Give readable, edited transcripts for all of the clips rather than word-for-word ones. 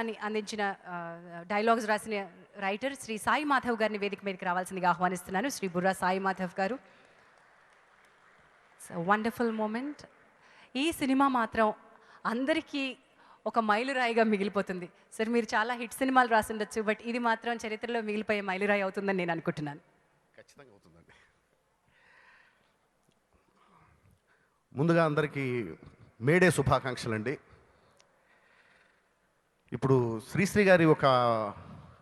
అని అందించిన డైలాగ్స్ రాసిన రైటర్ శ్రీ సాయి మాధవ్ గారిని వేదిక మీదకి రావాల్సిందిగా ఆహ్వానిస్తున్నాను. శ్రీ బుర్రా సాయి మాధవ్ గారు. Wonderful moment. ఈ సినిమా మాత్రం అందరికీ ఒక మైలురాయిగా మిగిలిపోతుంది. సార్, మీరు చాలా హిట్ సినిమాలు రాసిండొచ్చు, బట్ ఇది మాత్రం చరిత్రలో మిగిలిపోయే మైలురాయి అవుతుందని నేను అనుకుంటున్నాను. ఖచ్చితంగా అవుతుందండి. ముందుగా అందరికీ మేడే శుభాకాంక్షలు అండి. ఇప్పుడు శ్రీశ్రీ గారి ఒక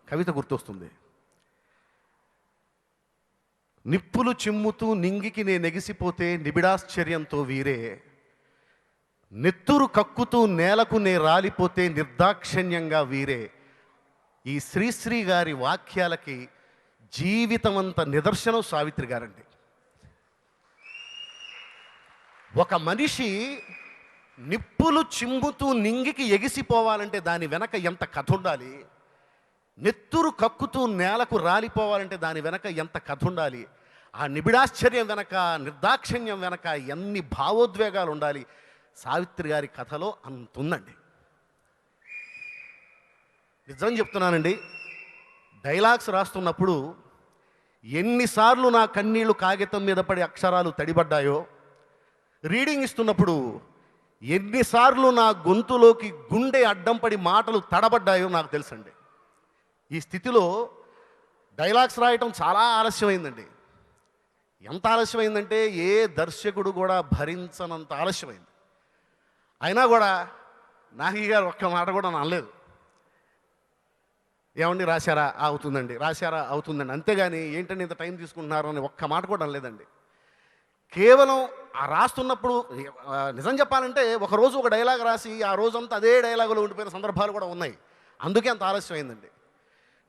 కవిత గుర్తొస్తుంది. నిప్పులు చిమ్ముతూ నింగికి నెగిసిపోతే నిబిడాశ్చర్యంతో వీరే, నెత్తురు కక్కుతూ నేలకు రాలిపోతే నిర్దాక్షిణ్యంగా వీరే. ఈ శ్రీశ్రీ గారి వాక్యాలకి జీవితమంత నిదర్శనం సావిత్రి గారండి. ఒక మనిషి నిప్పులు చిమ్ముతూ నింగికి ఎగిసిపోవాలంటే దాని వెనక ఎంత కథ ఉండాలి, నెత్తురు కక్కుతూ నేలకు రాలిపోవాలంటే దాని వెనక ఎంత కథ ఉండాలి, ఆ నిబిడాశ్చర్యం వెనక, నిర్దాక్షిణ్యం వెనక ఎన్ని భావోద్వేగాలు ఉండాలి. సావిత్రి గారి కథలో అంత ఉందండి. నిజం చెప్తున్నానండి, డైలాగ్స్ రాస్తున్నప్పుడు ఎన్నిసార్లు నా కన్నీళ్లు కాగితం మీద పడి అక్షరాలు తడిబడ్డాయో, రీడింగ్ ఇస్తున్నప్పుడు ఎన్నిసార్లు నా గొంతులోకి గుండె అడ్డం పడి మాటలు తడబడ్డాయో నాకు తెలుసండి. ఈ స్థితిలో డైలాగ్స్ రాయటం చాలా ఆలస్యమైందండి. ఎంత ఆలస్యమైందంటే ఏ దర్శకుడు కూడా భరించనంత ఆలస్యమైంది. అయినా కూడా నాగి గారు ఒక్క మాట కూడా అనలేదు. ఏమండి రాశారా? అవుతుందండి. రాశారా? అవుతుందండి. అంతేగాని ఏంటండి ఇంత టైం తీసుకుంటున్నారు అని ఒక్క మాట కూడా అనలేదండి. కేవలం ఆ రాస్తున్నప్పుడు నిజం చెప్పాలంటే ఒకరోజు ఒక డైలాగ్ రాసి ఆ రోజంతా అదే డైలాగులో ఉండిపోయిన సందర్భాలు కూడా ఉన్నాయి. అందుకే అంత ఆలస్యమైందండి.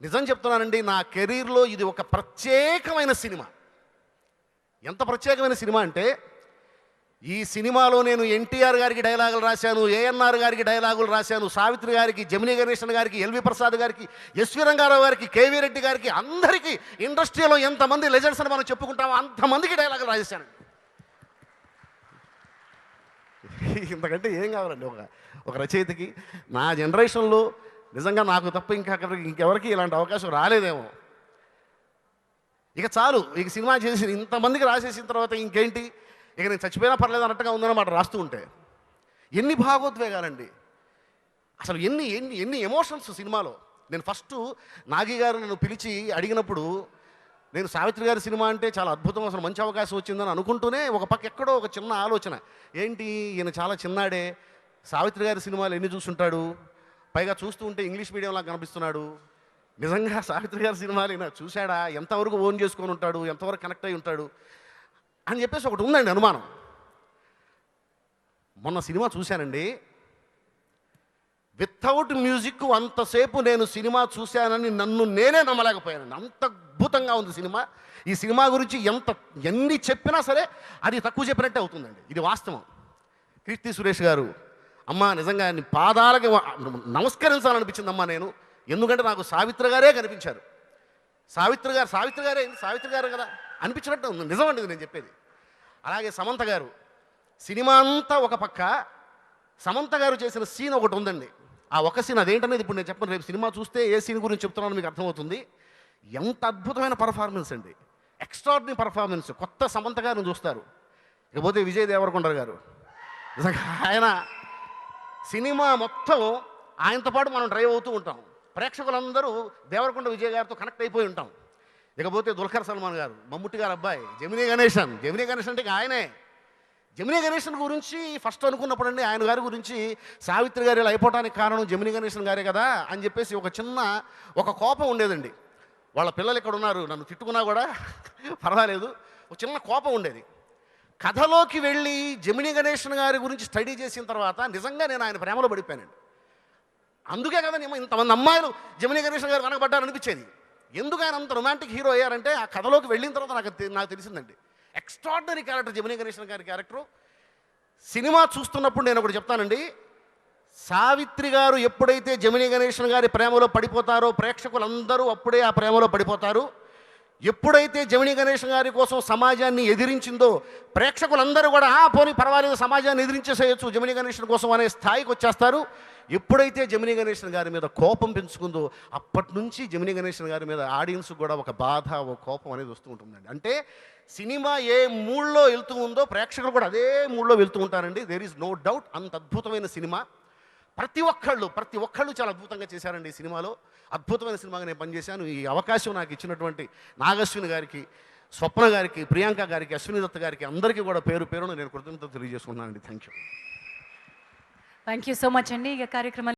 నిజం చెప్తున్నానండి, నా కెరీర్లో ఇది ఒక ప్రత్యేకమైన సినిమా. ఎంత ప్రత్యేకమైన సినిమా అంటే, ఈ సినిమాలో నేను ఎన్టీఆర్ గారికి డైలాగులు రాశాను, ఏఎన్ఆర్ గారికి డైలాగులు రాశాను, సావిత్రి గారికి, జమినీ గణేశన్ గారికి, ఎల్వి ప్రసాద్ గారికి, ఎస్వి రంగారావు గారికి, కేవీ రెడ్డి గారికి, అందరికీ ఇండస్ట్రీలో ఎంతమంది లెజెండ్స్ అని మనం చెప్పుకుంటామో అంతమందికి డైలాగులు రాసేశాను. ఇంతకంటే ఏం కావాలండి ఒక రచయితకి. నా జనరేషన్లో నిజంగా నాకు తప్ప ఇంకెవరికి ఇలాంటి అవకాశం రాలేదేమో. ఇక చాలు, ఇక సినిమా చేసి ఇంతమందికి రాసేసిన తర్వాత ఇంకేంటి, ఇక నేను చచ్చిపోయినా పర్లేదు అన్నట్టుగా ఉందన్నమాట రాస్తూ ఉంటే. ఎన్ని భావోద్వేగాలండి అసలు, ఎన్ని ఎన్ని ఎన్ని ఎమోషన్స్ సినిమాలో. నేను ఫస్ట్ నాగి గారు నన్ను పిలిచి అడిగినప్పుడు, నేను సావిత్రి గారి సినిమా అంటే చాలా అద్భుతం, అసలు మంచి అవకాశం వచ్చిందని అనుకుంటూనే ఒక పక్క ఎక్కడో ఒక చిన్న ఆలోచన, ఏంటి ఈయన చాలా చిన్నాడే, సావిత్రి గారి సినిమాలు ఎన్ని చూస్తుంటాడు, పైగా చూస్తూ ఉంటే ఇంగ్లీష్ మీడియంలా కనిపిస్తున్నాడు, నిజంగా సావిత్రి గారి సినిమాలు ఈయన చూశాడా, ఎంతవరకు ఓన్ చేసుకొని ఉంటాడు, ఎంతవరకు కనెక్ట్ అయి ఉంటాడు అని చెప్పేసి ఒకటి ఉందండి అనుమానం. మొన్న సినిమా చూశానండి, వితౌట్ మ్యూజిక్ అంతసేపు నేను సినిమా చూశానని నన్ను నేనే నమ్మలేకపోయానండి. అంత అద్భుతంగా ఉంది సినిమా. ఈ సినిమా గురించి ఎన్ని చెప్పినా సరే అది తక్కువ చెప్పినట్టే అవుతుందండి. ఇది వాస్తవం. కీర్తి సురేష్ గారు, అమ్మ నిజంగా నీ పాదాలకి నమస్కరించాలనిపించింది అమ్మా నేను. ఎందుకంటే నాకు సావిత్రి గారే కనిపించారు. సావిత్రి గారు కదా అనిపించినట్టు ఉంది. నిజమండి ఇది నేను చెప్పేది. అలాగే సమంత గారు, సినిమా అంతా ఒక పక్క, సమంత గారు చేసిన సీన్ ఒకటి ఉందండి. ఆ ఒక సీన్ అదేంటనేది ఇప్పుడు నేను చెప్పను, రేపు సినిమా చూస్తే ఏ సీన్ గురించి చెప్తున్నానో మీకు అర్థమవుతుంది. ఎంత అద్భుతమైన పర్ఫార్మెన్స్ అండి, ఎక్స్ట్రాడినరీ పర్ఫార్మెన్స్. కొత్త సమంత గారిని చూస్తారు. ఇకపోతే విజయ్ దేవరకొండ గారు, నిజంగా ఆయన సినిమా మొత్తం ఆయనతో పాటు మనం డ్రైవ్ అవుతూ ఉంటాం. ప్రేక్షకులందరూ దేవరకొండ విజయ్ గారితో కనెక్ట్ అయిపోయి ఉంటాం. ఇకపోతే దుల్కర్ సల్మాన్ గారు, మమ్ముట్టి గారు అబ్బాయి జమినీ గణేశన్ అంటే ఆయనే. జమినీ గణేశన్ గురించి ఫస్ట్ అనుకున్నప్పుడు అండి, ఆయన గారి గురించి సావిత్రి గారు ఇలా అయిపోవడానికి కారణం జమినీ గణేశన్ గారే కదా అని చెప్పేసి ఒక కోపం ఉండేదండి. వాళ్ళ పిల్లలు ఇక్కడ ఉన్నారు, నన్ను తిట్టుకున్నా కూడా పర్వాలేదు, ఒక చిన్న కోపం ఉండేది. కథలోకి వెళ్ళి జమినీ గణేశన్ గారి గురించి స్టడీ చేసిన తర్వాత నిజంగా నేను ఆయన ప్రేమలో పడిపోయానండి. అందుకే కదా ఇంతమంది అమ్మాయిలు జమినీ గణేశన్ గారు వెనకబడ్డారనిపించేది. ఎందుకు ఆయన అంత రొమాంటిక్ హీరో అయ్యారంటే ఆ కథలోకి వెళ్ళిన తర్వాత నాకు తెలిసిందండి. ఎక్స్ట్రాడినరీ క్యారెక్టర్ జమినీ గణేశన్ గారి క్యారెక్టరు. సినిమా చూస్తున్నప్పుడు నేను ఒకటి చెప్తానండి, సావిత్రి గారు ఎప్పుడైతే జమినీ గణేశన్ గారి ప్రేమలో పడిపోతారో ప్రేక్షకులందరూ అప్పుడే ఆ ప్రేమలో పడిపోతారు. ఎప్పుడైతే జమినీ గణేశన్ గారి కోసం సమాజాన్ని ఎదిరించిందో ప్రేక్షకులందరూ కూడా పోనీ పర్వాలేదు సమాజాన్ని ఎదిరించేసేయచ్చు జమినీ గణేశన్ కోసం అనే స్థాయికి వచ్చేస్తారు. ఎప్పుడైతే జమినీ గణేశన్ గారి మీద కోపం పెంచుకుందో అప్పటి నుంచి జమినీ గణేశన్ గారి మీద ఆడియన్స్ కూడా ఒక బాధ ఒక కోపం అనేది వస్తూ ఉంటుందండి. అంటే సినిమా ఏ మూడ్లో వెళ్తూ ఉందో ప్రేక్షకులు కూడా అదే మూడ్లో వెళ్తూ ఉంటారండి. There is no doubt. అంత అద్భుతమైన సినిమా. ప్రతి ఒక్కళ్ళు చాలా అద్భుతంగా చేశారండి ఈ సినిమాలో. అద్భుతమైన సినిమాగా నేను పనిచేశాను. ఈ అవకాశం నాకు ఇచ్చినటువంటి నాగశ్విని గారికి, స్వప్న గారికి, ప్రియాంక గారికి, అశ్విని దత్ గారికి అందరికీ కూడా పేరు పేరును నేను కృతజ్ఞతలు తెలియజేసుకున్నానండి. థ్యాంక్ యూ సో మచ్ అండి. ఇక కార్యక్రమం